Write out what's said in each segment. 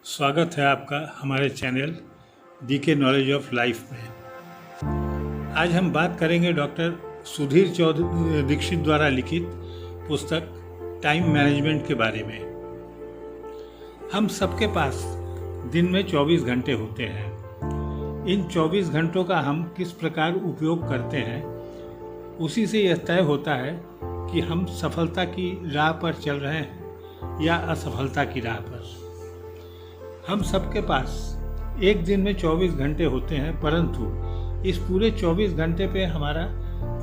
स्वागत है आपका हमारे channel DK knowledge of life में। आज हम बात करेंगे डॉक्टर सुधीर दीक्षित द्वारा लिखित पुस्तक टाइम मैनेजमेंट के बारे में। हम सबके पास दिन में 24 घंटे होते हैं। इन 24 घंटों का हम किस प्रकार उपयोग करते हैं, उसी से यह तय होता है कि हम सफलता की राह पर चल रहे हैं या असफलता की राह पर। हम सबके पास एक दिन में 24 घंटे होते हैं, परंतु इस पूरे 24 घंटे पे हमारा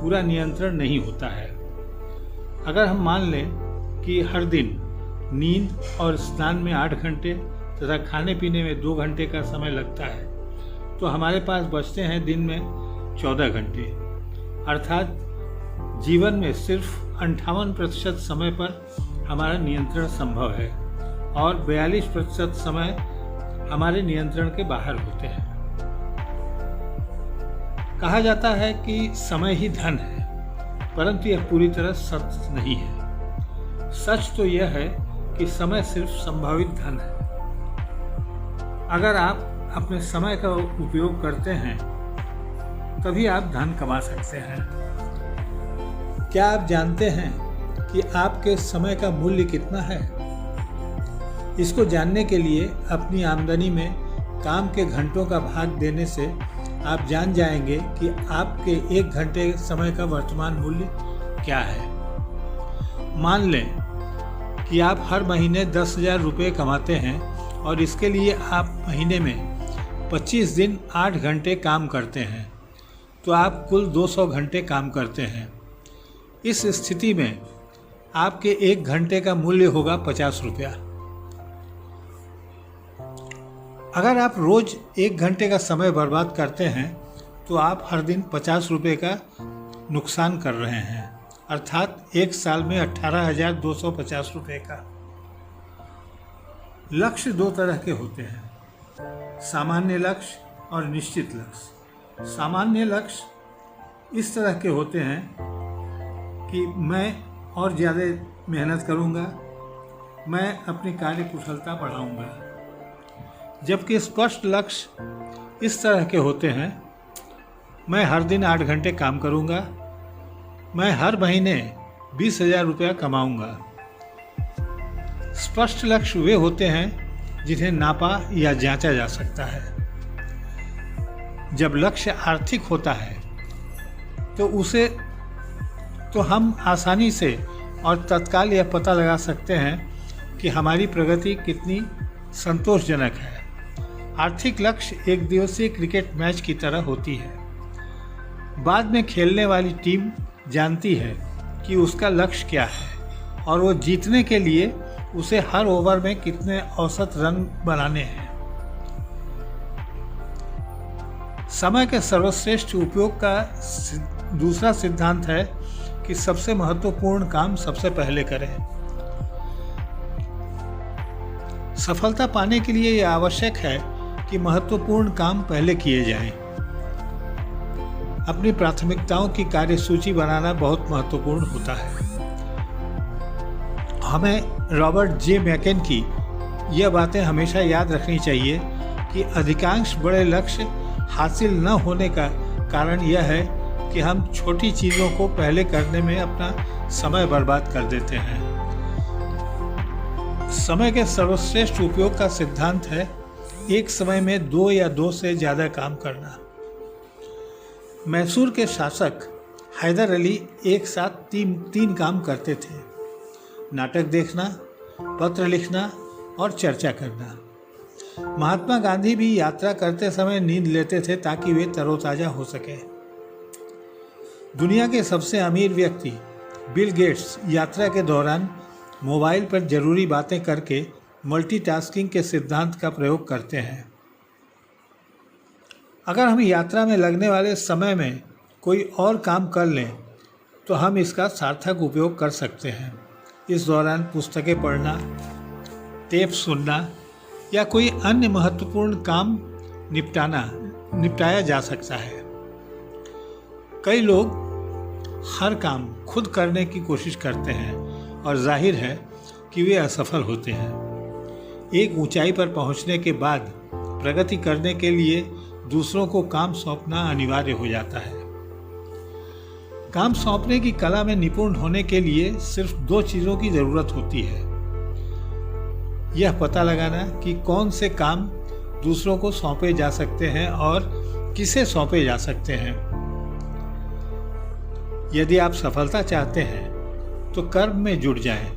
पूरा नियंत्रण नहीं होता है। अगर हम मान लें कि हर दिन नींद और स्नान में 8 घंटे तथा खाने पीने में 2 घंटे का समय लगता है, तो हमारे पास बचते हैं दिन में 14 घंटे। अर्थात जीवन में सिर्फ 58% समय पर हमारा नियंत्रण संभव है और 42% समय हमारे नियंत्रण के बाहर होते हैं। कहा जाता है कि समय ही धन है, परंतु यह पूरी तरह सच नहीं है। सच तो यह है कि समय सिर्फ संभावित धन है। अगर आप अपने समय का उपयोग करते हैं तभी आप धन कमा सकते हैं। क्या आप जानते हैं कि आपके समय का मूल्य कितना है? इसको जानने के लिए अपनी आमदनी में काम के घंटों का भाग देने से आप जान जाएंगे कि आपके 1 घंटे समय का वर्तमान मूल्य क्या है। मान लें कि आप हर महीने 10,000 रुपये कमाते हैं और इसके लिए आप महीने में 25 दिन 8 घंटे काम करते हैं, तो आप कुल 200 घंटे काम करते हैं। इस स्थिति में आपके 1 घंटे का मूल्य होगा 50 रुपया। अगर आप रोज 1 घंटे का समय बर्बाद करते हैं तो आप हर दिन 50 रुपये का नुकसान कर रहे हैं, अर्थात 1 साल में 18,250 रुपये का। लक्ष्य 2 तरह के होते हैं, सामान्य लक्ष्य और निश्चित लक्ष्य। सामान्य लक्ष्य इस तरह के होते हैं कि मैं और ज़्यादा मेहनत करूँगा, मैं अपनी कार्य कुशलता बढ़ाऊँगा। जबकि स्पष्ट लक्ष्य इस तरह के होते हैं, मैं हर दिन 8 घंटे काम करूँगा, मैं हर महीने 20,000 रुपया कमाऊँगा। स्पष्ट लक्ष्य वे होते हैं जिन्हें नापा या जांचा जा सकता है। जब लक्ष्य आर्थिक होता है तो हम आसानी से और तत्काल यह पता लगा सकते हैं कि हमारी प्रगति कितनी संतोषजनक है। आर्थिक लक्ष्य एक दिवसीय क्रिकेट मैच की तरह होती है। बाद में खेलने वाली टीम जानती है कि उसका लक्ष्य क्या है और वो जीतने के लिए उसे हर ओवर में कितने औसत रन बनाने हैं। समय के सर्वश्रेष्ठ उपयोग का दूसरा सिद्धांत है कि सबसे महत्वपूर्ण काम सबसे पहले करें। सफलता पाने के लिए यह आवश्यक है कि महत्वपूर्ण काम पहले किए जाएं। अपनी प्राथमिकताओं की कार्यसूची बनाना बहुत महत्वपूर्ण होता है। हमें रॉबर्ट जे मैकेन की यह बातें हमेशा याद रखनी चाहिए कि अधिकांश बड़े लक्ष्य हासिल न होने का कारण यह है कि हम छोटी चीज़ों को पहले करने में अपना समय बर्बाद कर देते हैं। समय के सर्वश्रेष्ठ उपयोग का सिद्धांत है एक समय में 2 या 2 से ज़्यादा काम करना। मैसूर के शासक हैदर अली एक साथ तीन काम करते थे: नाटक देखना, पत्र लिखना और चर्चा करना। महात्मा गांधी भी यात्रा करते समय नींद लेते थे ताकि वे तरोताज़ा हो सके। दुनिया के सबसे अमीर व्यक्ति बिल गेट्स यात्रा के दौरान मोबाइल पर जरूरी बातें करके मल्टीटास्किंग के सिद्धांत का प्रयोग करते हैं। अगर हम यात्रा में लगने वाले समय में कोई और काम कर लें तो हम इसका सार्थक उपयोग कर सकते हैं। इस दौरान पुस्तकें पढ़ना, टेप सुनना या कोई अन्य महत्वपूर्ण काम निपटाया जा सकता है। कई लोग हर काम खुद करने की कोशिश करते हैं और जाहिर है कि वे असफल होते हैं। एक ऊंचाई पर पहुंचने के बाद प्रगति करने के लिए दूसरों को काम सौंपना अनिवार्य हो जाता है। काम सौंपने की कला में निपुण होने के लिए सिर्फ 2 चीज़ों की ज़रूरत होती है। यह पता लगाना कि कौन से काम दूसरों को सौंपे जा सकते हैं और किसे सौंपे जा सकते हैं। यदि आप सफलता चाहते हैं तो कर्म में जुट जाएं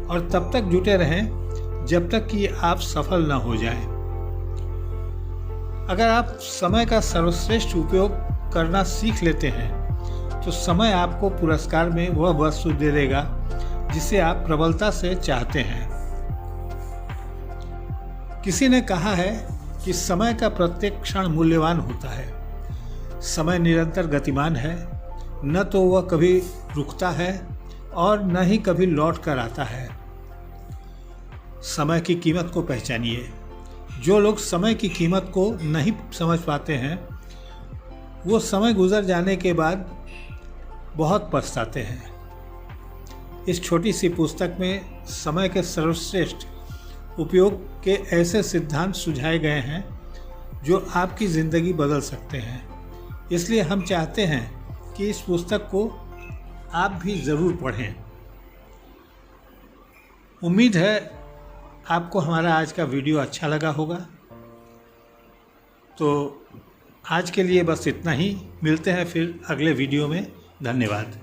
और तब तक जुटे रहें जब तक कि आप सफल न हो जाएं। अगर आप समय का सर्वश्रेष्ठ उपयोग करना सीख लेते हैं तो समय आपको पुरस्कार में वह वस्तु दे देगा जिसे आप प्रबलता से चाहते हैं। किसी ने कहा है कि समय का प्रत्येक क्षण मूल्यवान होता है। समय निरंतर गतिमान है, न तो वह कभी रुकता है और न ही कभी लौट कर आता है। समय की कीमत को पहचानिए। जो लोग समय की कीमत को नहीं समझ पाते हैं वो समय गुजर जाने के बाद बहुत पछताते हैं। इस छोटी सी पुस्तक में समय के सर्वश्रेष्ठ उपयोग के ऐसे सिद्धांत सुझाए गए हैं जो आपकी ज़िंदगी बदल सकते हैं। इसलिए हम चाहते हैं कि इस पुस्तक को आप भी ज़रूर पढ़ें। उम्मीद है आपको हमारा आज का वीडियो अच्छा लगा होगा। तो आज के लिए बस इतना ही। मिलते हैं फिर अगले वीडियो में। धन्यवाद।